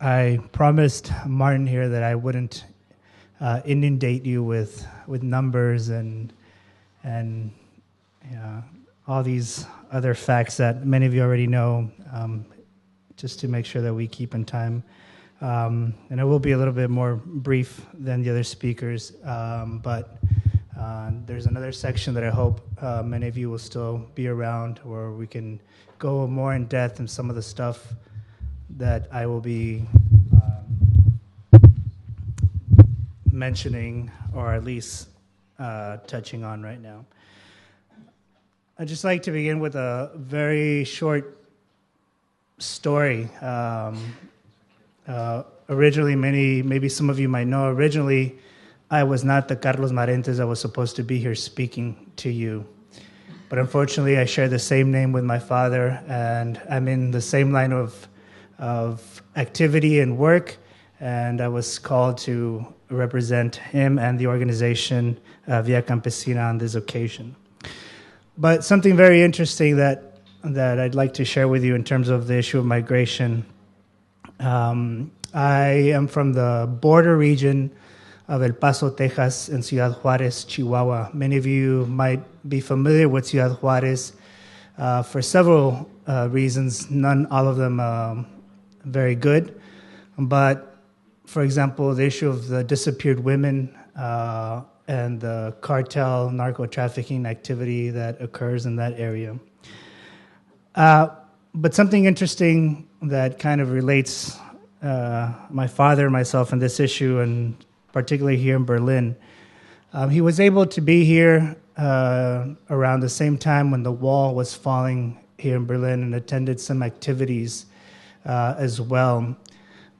I promised Martin here that I wouldn't inundate you with numbers and all these other facts that many of you already know, just to make sure that we keep in time. And it will be a little bit more brief than the other speakers, but there's another section that I hope many of you will still be around, where we can go more in depth in some of the stuff that I will be mentioning, or at least touching on right now. I'd just like to begin with a very short story. Originally, maybe some of you might know, originally I was not the Carlos Marentes that was supposed to be here speaking to you. But unfortunately, I share the same name with my father, and I'm in the same line of activity and work, and I was called to represent him and the organization Via Campesina on this occasion. But something very interesting that I'd like to share with you in terms of the issue of migration. I am from the border region of El Paso, Texas, and Ciudad Juárez, Chihuahua. Many of you might be familiar with Ciudad Juárez for several reasons, all of them very good. But, for example, the issue of the disappeared women and the cartel narco-trafficking activity that occurs in that area. But something interesting that kind of relates my father and myself in this issue, and particularly here in Berlin. He was able to be here around the same time when the wall was falling here in Berlin, and attended some activities as well.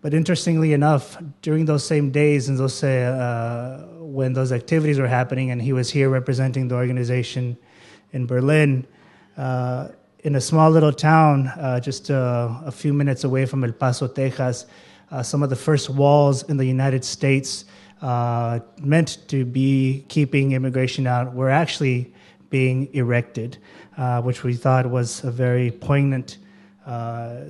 But interestingly enough, during those same days and when those activities were happening, and he was here representing the organization in Berlin, in a small little town just a few minutes away from El Paso, Texas, some of the first walls in the United States meant to be keeping immigration out were actually being erected, which we thought was a very poignant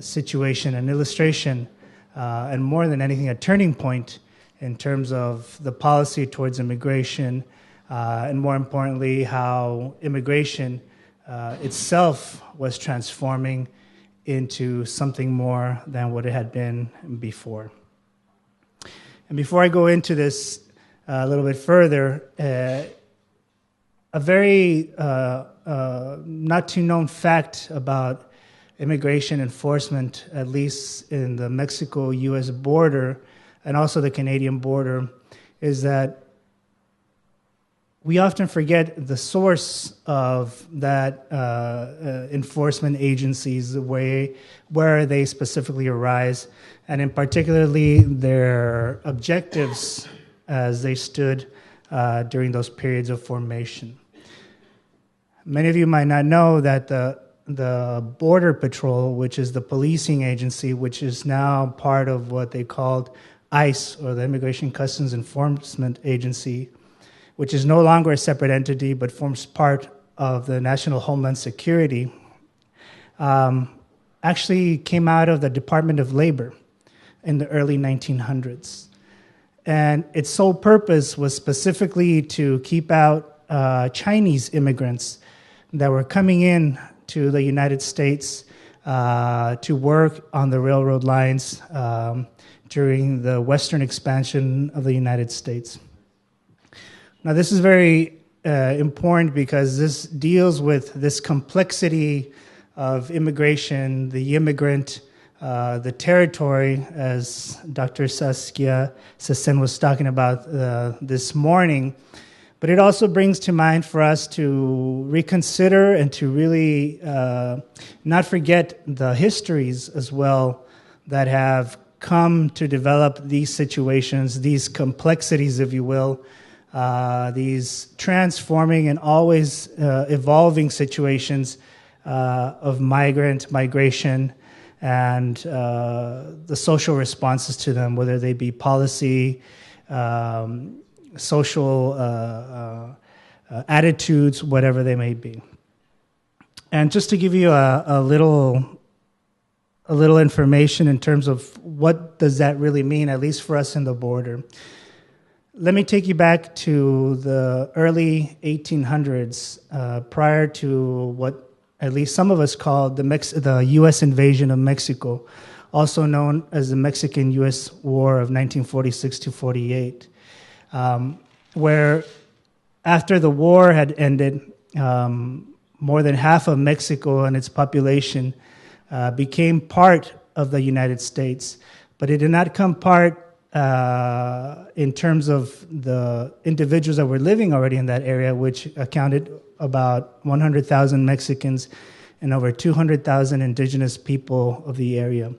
situation and illustration, and more than anything, a turning point in terms of the policy towards immigration, and more importantly, how immigration itself was transforming into something more than what it had been before. And before I go into this a little bit further, a very not too known fact about immigration enforcement, at least in the Mexico-U.S. border and also the Canadian border, is that we often forget the source of that enforcement agencies, where they specifically arise, and in particularly their objectives as they stood during those periods of formation. Many of you might not know that the Border Patrol, which is the policing agency, which is now part of what they called ICE, or the Immigration Customs Enforcement Agency, which is no longer a separate entity but forms part of the National Homeland Security, actually came out of the Department of Labor in the early 1900s. And its sole purpose was specifically to keep out Chinese immigrants that were coming in to the United States to work on the railroad lines during the western expansion of the United States. Now, this is very important because this deals with this complexity of immigration, the immigrant, the territory, as Dr. Saskia Sessen was talking about this morning. But it also brings to mind for us to reconsider and to really not forget the histories as well that have come to develop these situations, these complexities, if you will, these transforming and always evolving situations of migration and the social responses to them, whether they be policy, social attitudes, whatever they may be. And just to give you a little a little information in terms of what does that really mean, at least for us in the border. Let me take you back to the early 1800s, prior to what at least some of us call the U.S. invasion of Mexico, also known as the Mexican-U.S. War of 1946 to 48, where after the war had ended, more than half of Mexico and its population became part of the United States, but it did not come part in terms of the individuals that were living already in that area, which accounted about 100,000 Mexicans and over 200,000 indigenous people of the area.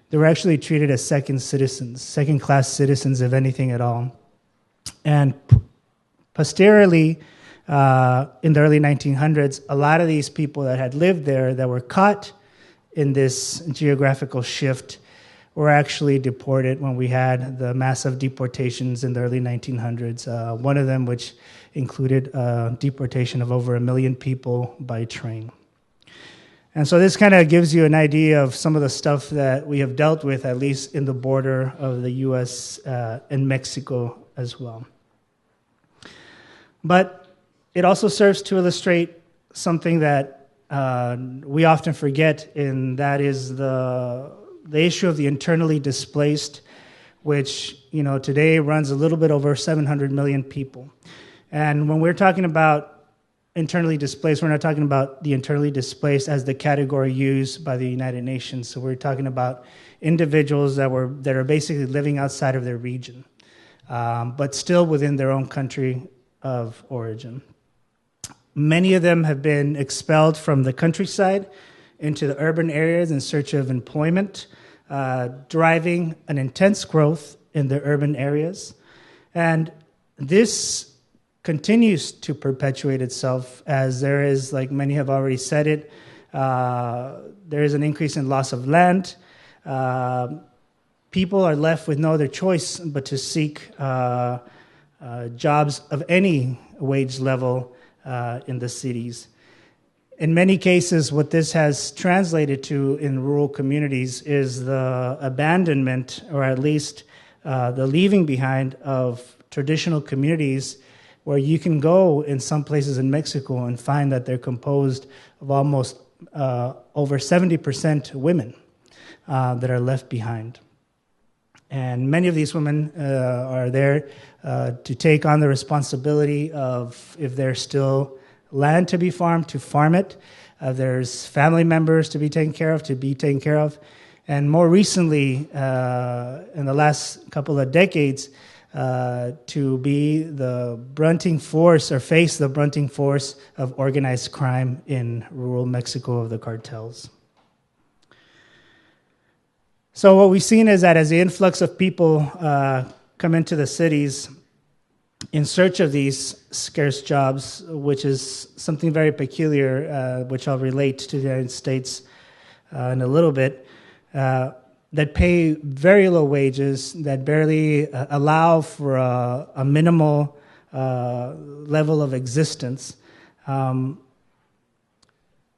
They were actually treated as second-class citizens, if anything at all. And posteriorly, in the early 1900s, a lot of these people that had lived there that were caught in this geographical shift were actually deported when we had the massive deportations in the early 1900s. One of them which included deportation of over 1 million people by train. And so this kind of gives you an idea of some of the stuff that we have dealt with, at least in the border of the U.S. And Mexico as well. But it also serves to illustrate something that we often forget, and that is the issue of the internally displaced, which today runs a little bit over 700 million people. And when we're talking about internally displaced, we're not talking about the internally displaced as the category used by the United Nations. So we're talking about individuals that are basically living outside of their region, but still within their own country of origin. Many of them have been expelled from the countryside into the urban areas in search of employment, driving an intense growth in the urban areas. And this continues to perpetuate itself as there is, like many have already said it, there is an increase in loss of land. People are left with no other choice but to seek jobs of any wage level in the cities. In many cases, what this has translated to in rural communities is the abandonment, or at least the leaving behind of traditional communities, where you can go in some places in Mexico and find that they're composed of almost over 70% women that are left behind. And many of these women are there to take on the responsibility of, if there's still land to be farmed, to farm it. There's family members to be taken care of. And more recently, in the last couple of decades, to be the brunting force or face the brunting force of organized crime in rural Mexico of the cartels. So what we've seen is that as the influx of people come into the cities in search of these scarce jobs, which is something very peculiar, which I'll relate to the United States in a little bit, that pay very low wages, that barely allow for a minimal level of existence,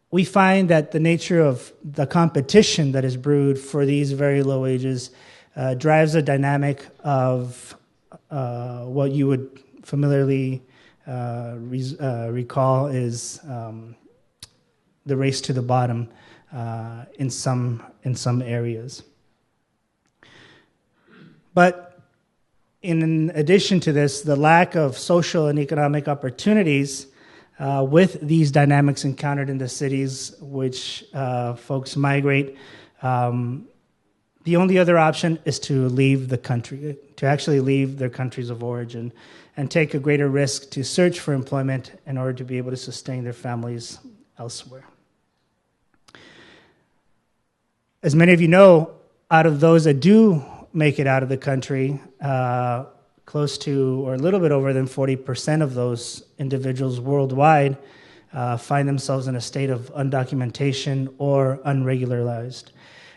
we find that the nature of the competition that is brewed for these very low wages drives a dynamic of what you would familiarly recall is the race to the bottom in some areas. But in addition to this, the lack of social and economic opportunities with these dynamics encountered in the cities, which folks migrate, the only other option is to leave the country, to actually leave their countries of origin and take a greater risk to search for employment in order to be able to sustain their families elsewhere. As many of you know, out of those that do make it out of the country, close to or a little bit over than 40% of those individuals worldwide find themselves in a state of undocumentation or unregularized.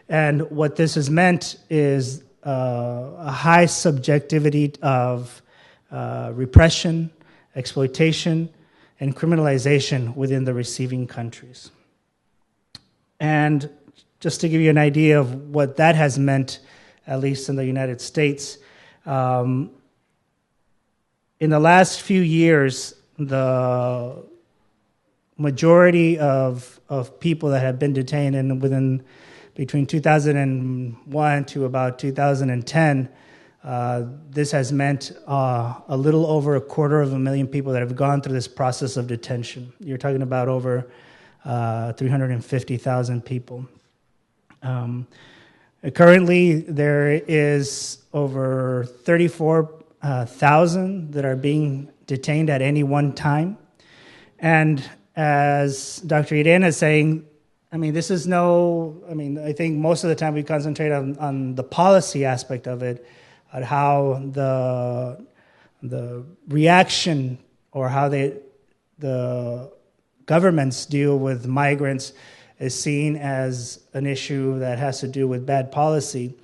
And what this has meant is a high subjectivity of repression, exploitation, and criminalization within the receiving countries. And just to give you an idea of what that has meant, at least in the United States, in the last few years, the majority of people that have been detained within between 2001 to about 2010, this has meant a little over 250,000 people that have gone through this process of detention. You're talking about over 350,000 people. Currently, there is over 34,000 that are being detained at any one time. And as Dr. Irene is saying, I think most of the time we concentrate on the policy aspect of it, on how the reaction or how the governments deal with migrants is seen as an issue that has to do with bad policy.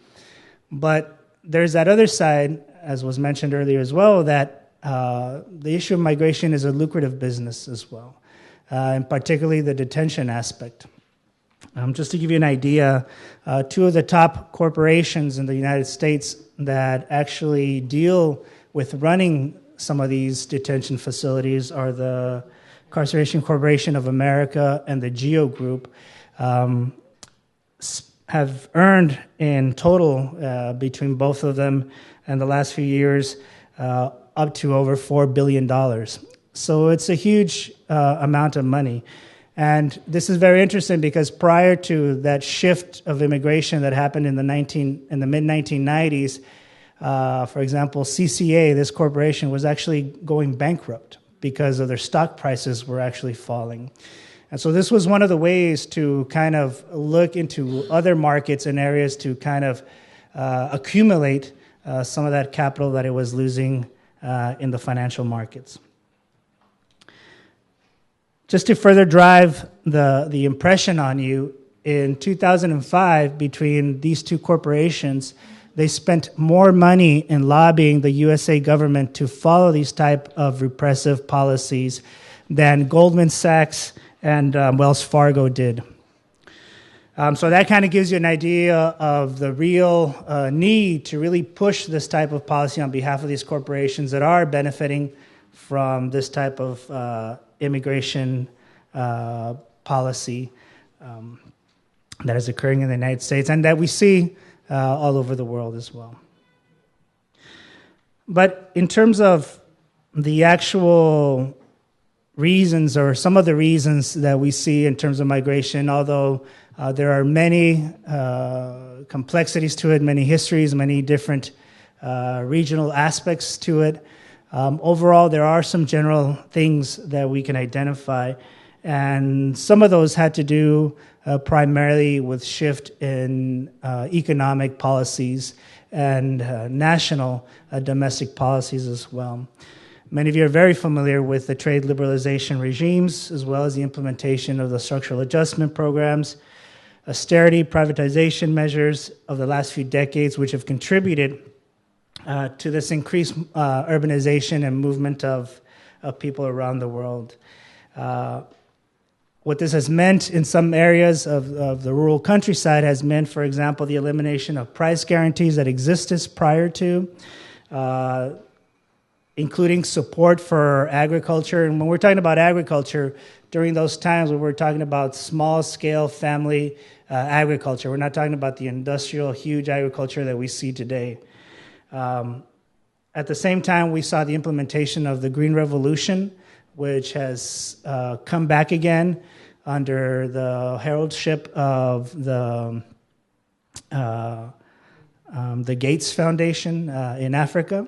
But there's that other side, as was mentioned earlier as well, that the issue of migration is a lucrative business as well, and particularly the detention aspect. Just to give you an idea, two of the top corporations in the United States that actually deal with running some of these detention facilities are the Incarceration Corporation of America and the GEO Group, have earned in total between both of them in the last few years up to over $4 billion. So it's a huge amount of money. And this is very interesting because prior to that shift of immigration that happened in the mid-1990s, for example, CCA, this corporation, was actually going bankrupt because of their stock prices were actually falling. And so this was one of the ways to kind of look into other markets and areas to kind of accumulate some of that capital that it was losing in the financial markets. Just to further drive the impression on you, in 2005, between these two corporations, they spent more money in lobbying the USA government to follow these type of repressive policies than Goldman Sachs and Wells Fargo did. So that kind of gives you an idea of the real need to really push this type of policy on behalf of these corporations that are benefiting from this type of immigration policy that is occurring in the United States and that we see all over the world as well. But in terms of the actual reasons or some of the reasons that we see in terms of migration, although there are many complexities to it, many histories, many different regional aspects to it, overall there are some general things that we can identify, and some of those had to do primarily with shift in economic policies and national domestic policies as well. Many of you are very familiar with the trade liberalization regimes, as well as the implementation of the structural adjustment programs, austerity, privatization measures of the last few decades, which have contributed to this increased urbanization and movement of people around the world. What this has meant in some areas of the rural countryside has meant, for example, the elimination of price guarantees that existed prior to, including support for agriculture. And when we're talking about agriculture, during those times when we're talking about small-scale family agriculture, we're not talking about the industrial, huge agriculture that we see today. At the same time, we saw the implementation of the Green Revolution, which has come back again under the heraldship of the Gates Foundation in Africa.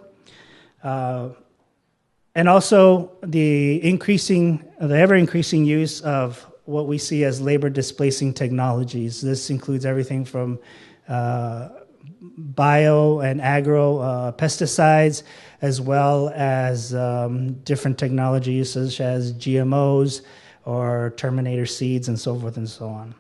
And also the ever-increasing use of what we see as labor-displacing technologies. This includes everything from bio and agro pesticides, as well as different technologies such as GMOs or terminator seeds and so forth and so on.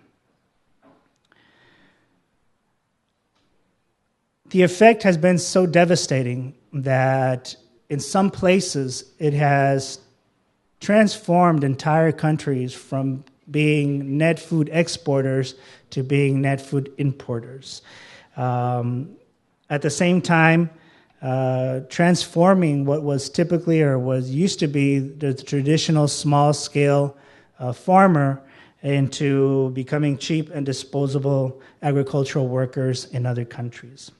The effect has been so devastating that in some places it has transformed entire countries from being net food exporters to being net food importers. At the same time, transforming what was typically or was used to be the traditional small-scale farmer into becoming cheap and disposable agricultural workers in other countries.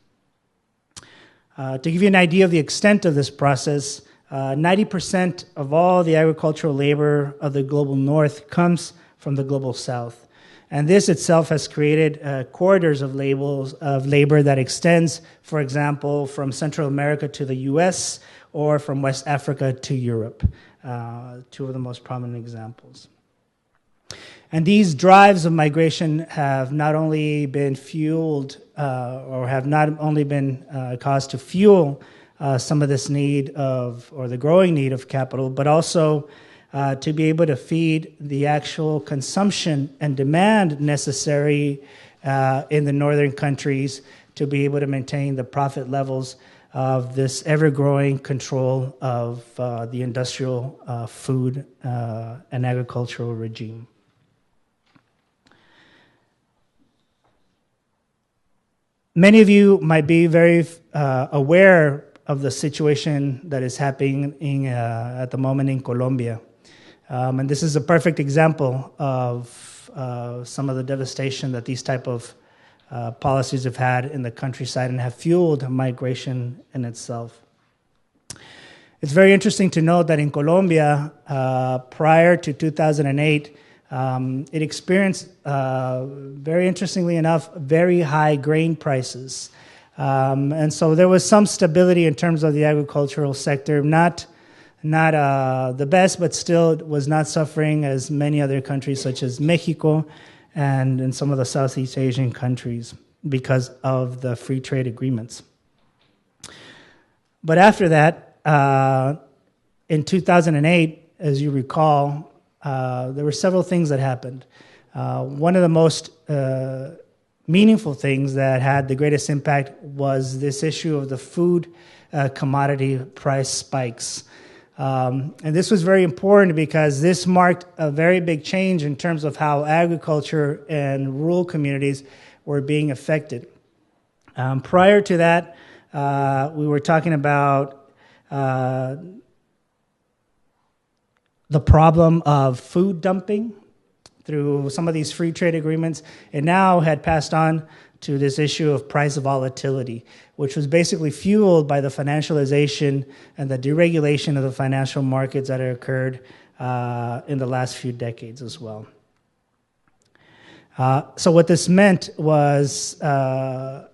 To give you an idea of the extent of this process, 90% of all the agricultural labor of the global north comes from the global south. And this itself has created corridors of labor that extends, for example, from Central America to the US or from West Africa to Europe, two of the most prominent examples. And these drives of migration have not only been fueled or have not only been caused to fuel some of this need of, or the growing need of capital, but also to be able to feed the actual consumption and demand necessary in the northern countries to be able to maintain the profit levels of this ever-growing control of the industrial food and agricultural regime. Many of you might be very aware of the situation that is happening at the moment in Colombia. And this is a perfect example of some of the devastation that these type of policies have had in the countryside and have fueled migration in itself. It's very interesting to note that in Colombia, prior to 2008, it experienced, very interestingly enough, very high grain prices. And so there was some stability in terms of the agricultural sector, not the best, but still was not suffering as many other countries such as Mexico and in some of the Southeast Asian countries because of the free trade agreements. But after that, in 2008, as you recall, there were several things that happened. One of the most meaningful things that had the greatest impact was this issue of the food commodity price spikes. And this was very important because this marked a very big change in terms of how agriculture and rural communities were being affected. Prior to that, we were talking about the problem of food dumping through some of these free trade agreements, and now had passed on to this issue of price volatility, which was basically fueled by the financialization and the deregulation of the financial markets that had occurred in the last few decades as well. So what this meant was a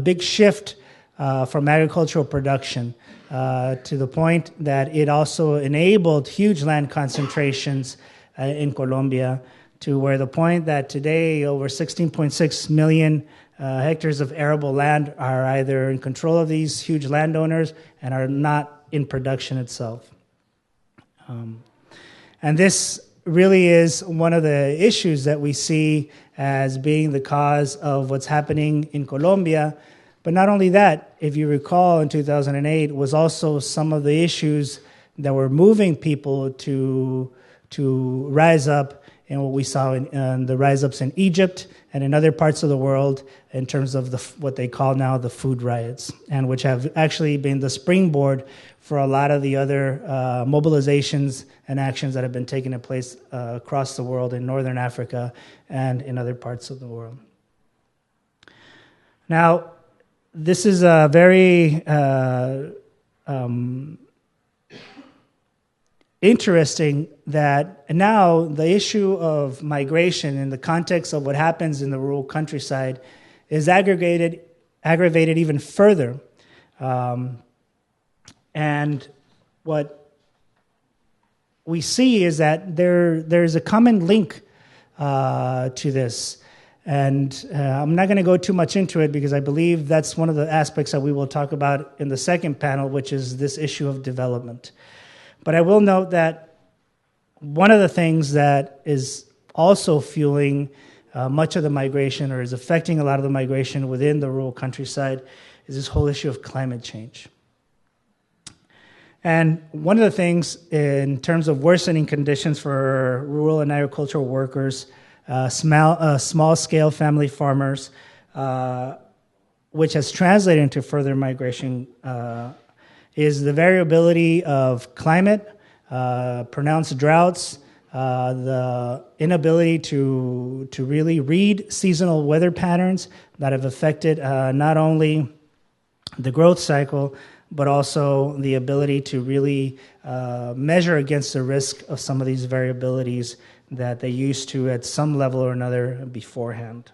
big shift from agricultural production to the point that it also enabled huge land concentrations in Colombia, to where the point that today over 16.6 million hectares of arable land are either in control of these huge landowners and are not in production itself. And this really is one of the issues that we see as being the cause of what's happening in Colombia. But not only that, if you recall, in 2008 was also some of the issues that were moving people to rise up, and what we saw in the rise-ups in Egypt and in other parts of the world in terms of what they call now the food riots, and which have actually been the springboard for a lot of the other mobilizations and actions that have been taking place across the world in Northern Africa and in other parts of the world. Now, this is a very interesting that now the issue of migration in the context of what happens in the rural countryside is aggravated even further. And what we see is that there's a common link to this. And I'm not going to go too much into it because I believe that's one of the aspects that we will talk about in the second panel, which is this issue of development. But I will note that one of the things that is also fueling much of the migration, or is affecting a lot of the migration within the rural countryside, is this whole issue of climate change. And one of the things in terms of worsening conditions for rural and agricultural workers, small-scale family farmers, which has translated into further migration, is the variability of climate, pronounced droughts, the inability to really read seasonal weather patterns that have affected not only the growth cycle, but also the ability to really measure against the risk of some of these variabilities that they used to at some level or another beforehand.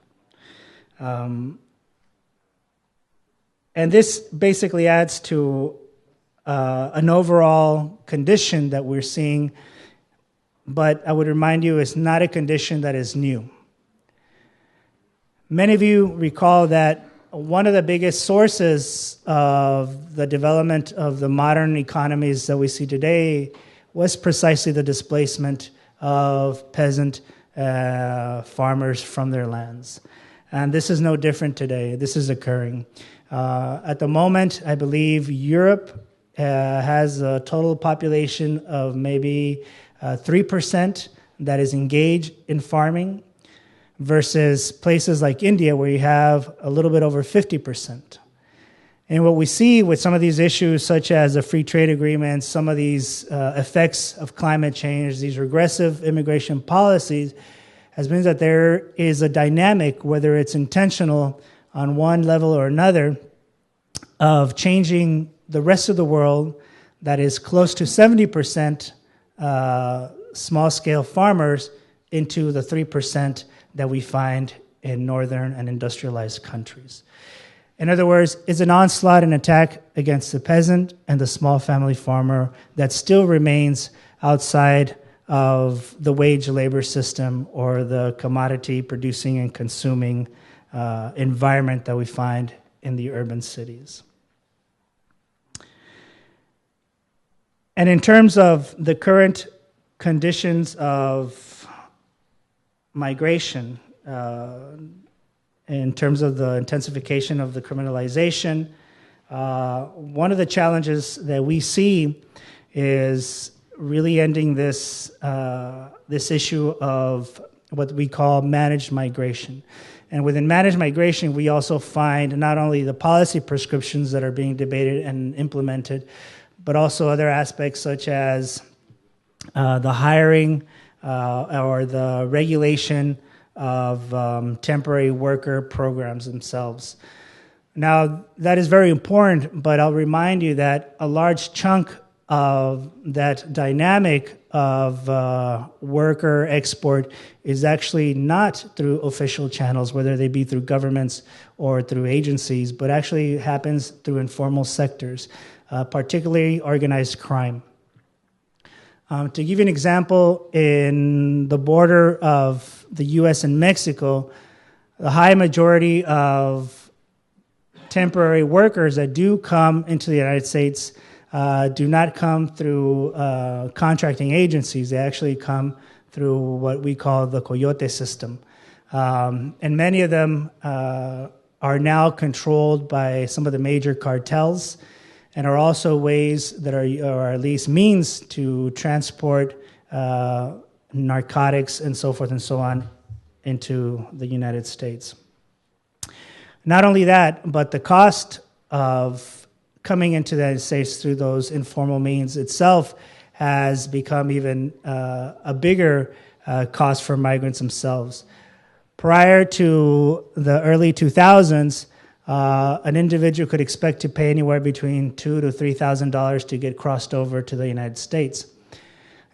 And this basically adds to an overall condition that we're seeing, but I would remind you it's not a condition that is new. Many of you recall that one of the biggest sources of the development of the modern economies that we see today was precisely the displacement of peasant farmers from their lands. And this is no different today. This is occurring. At the moment, I believe Europe has a total population of maybe 3% that is engaged in farming, versus places like India where you have a little bit over 50%. And what we see with some of these issues, such as the free trade agreements, some of these effects of climate change, these regressive immigration policies, has been that there is a dynamic, whether it's intentional on one level or another, of changing the rest of the world that is close to 70% small-scale farmers into the 3% that we find in northern and industrialized countries. In other words, it's an onslaught and attack against the peasant and the small family farmer that still remains outside of the wage labor system or the commodity producing and consuming environment that we find in the urban cities. And in terms of the current conditions of migration, in terms of the intensification of the criminalization, one of the challenges that we see is really ending this issue of what we call managed migration. And within managed migration, we also find not only the policy prescriptions that are being debated and implemented, but also other aspects such as the hiring or the regulation of temporary worker programs themselves. Now, that is very important, but I'll remind you that a large chunk of that dynamic of worker export is actually not through official channels, whether they be through governments or through agencies, but actually happens through informal sectors, particularly organized crime. To give you an example, in the border of the U.S. and Mexico, the high majority of temporary workers that do come into the United States do not come through contracting agencies. They actually come through what we call the coyote system. And many of them are now controlled by some of the major cartels, and are also ways that are, or at least means to transport narcotics and so forth and so on into the United States. Not only that, but the cost of coming into the United States through those informal means itself has become even a bigger cost for migrants themselves. Prior to the early 2000s, an individual could expect to pay anywhere between $2,000 to $3,000 to get crossed over to the United States.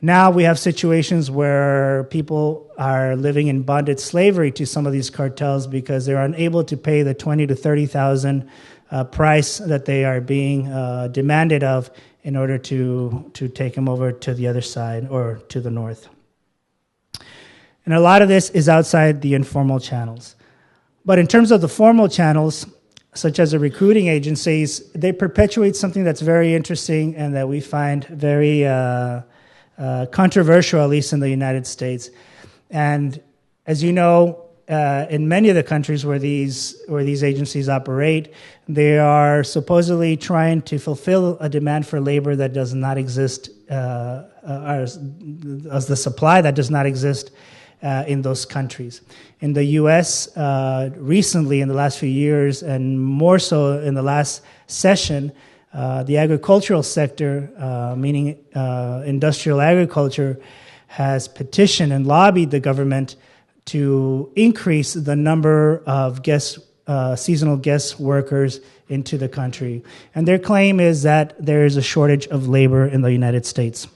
Now we have situations where people are living in bonded slavery to some of these cartels because they're unable to pay the $20,000 to $30,000 price that they are being demanded of in order to take them over to the other side or to the north. And a lot of this is outside the informal channels. But in terms of the formal channels, such as the recruiting agencies, they perpetuate something that's very interesting and that we find very controversial, at least in the United States. And as you know, in many of the countries where these agencies operate, they are supposedly trying to fulfill a demand for labor that does not exist, as the supply that does not exist in those countries. In the U.S., recently, in the last few years, and more so in the last session, the agricultural sector, meaning industrial agriculture, has petitioned and lobbied the government to increase the number of seasonal guest workers into the country. And their claim is that there is a shortage of labor in the United States.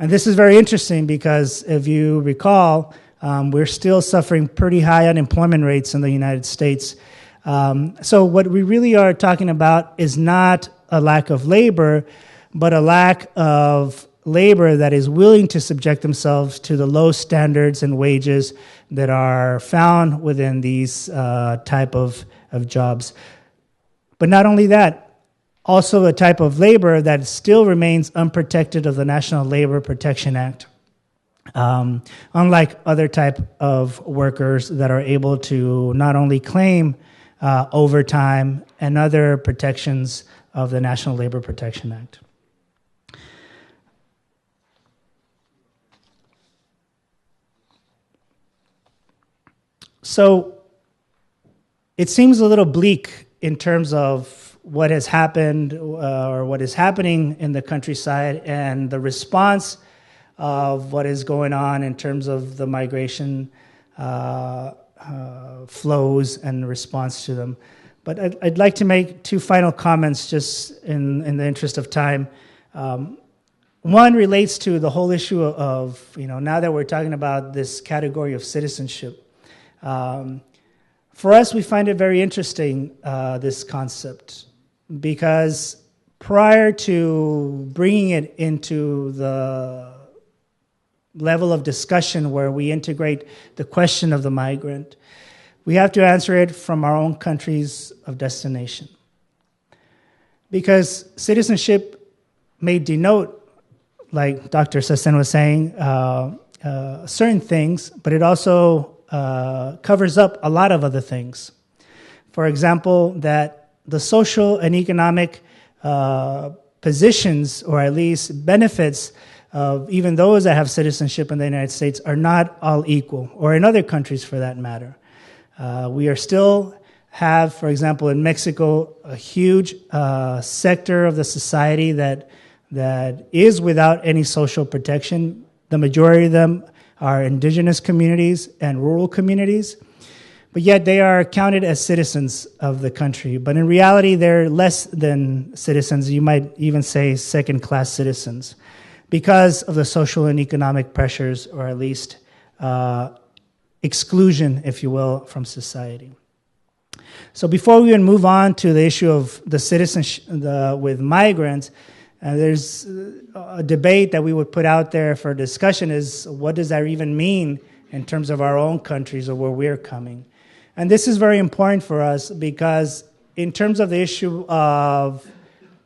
And this is very interesting because, if you recall, we're still suffering pretty high unemployment rates in the United States. So what we really are talking about is not a lack of labor, but a lack of labor that is willing to subject themselves to the low standards and wages that are found within these type of jobs. But not only that, also a type of labor that still remains unprotected of the National Labor Protection Act. Unlike other type of workers that are able to not only claim overtime and other protections of the National Labor Protection Act. So it seems a little bleak in terms of what has happened or what is happening in the countryside and the response of what is going on in terms of the migration flows and response to them. But I'd like to make two final comments just in the interest of time. One relates to the whole issue of, now that we're talking about this category of citizenship. For us, we find it very interesting, this concept, because prior to bringing it into the level of discussion where we integrate the question of the migrant, we have to answer it from our own countries of destination. Because citizenship may denote, like Dr. Sassen was saying, certain things, but it also covers up a lot of other things. For example, that the social and economic positions, or at least benefits of even those that have citizenship in the United States, are not all equal, or in other countries for that matter. We are still have, for example, in Mexico, a huge sector of the society that is without any social protection. The majority of them are indigenous communities and rural communities, but yet they are counted as citizens of the country. But in reality, they're less than citizens. You might even say second-class citizens because of the social and economic pressures, or at least exclusion, if you will, from society. So before we even move on to the issue of the citizenship with migrants, there's a debate that we would put out there for discussion is, what does that even mean in terms of our own countries or where we're coming? And this is very important for us because in terms of the issue of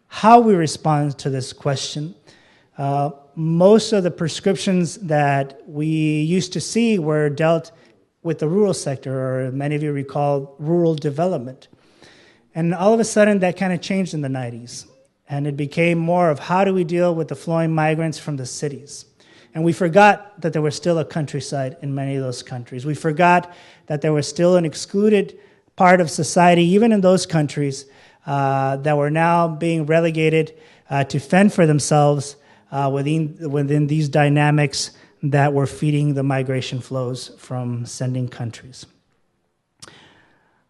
how we respond to this question, most of the prescriptions that we used to see were dealt with the rural sector, or many of you recall rural development. And all of a sudden that kind of changed in the 90s. And it became more of how do we deal with the flowing migrants from the cities. And we forgot that there was still a countryside in many of those countries. We forgot that there was still an excluded part of society, even in those countries, that were now being relegated to fend for themselves within these dynamics that were feeding the migration flows from sending countries.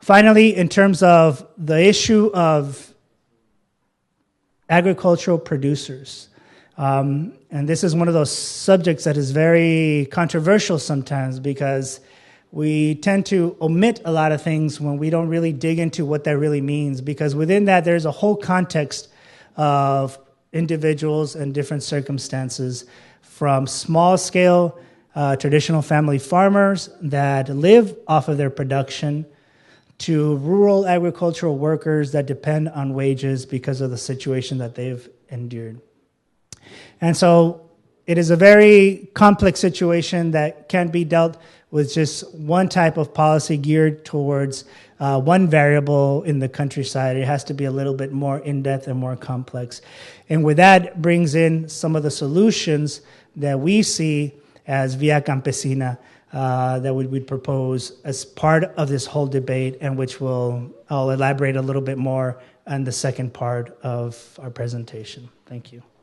Finally, in terms of the issue of agricultural producers. And this is one of those subjects that is very controversial sometimes because we tend to omit a lot of things when we don't really dig into what that really means, because within that there's a whole context of individuals and different circumstances, from small-scale traditional family farmers that live off of their production to rural agricultural workers that depend on wages because of the situation that they've endured. And so it is a very complex situation that can't be dealt with just one type of policy geared towards one variable in the countryside. It has to be a little bit more in-depth and more complex. And with that brings in some of the solutions that we see as Via Campesina that we would propose as part of this whole debate, and which I'll elaborate a little bit more on the second part of our presentation. Thank you.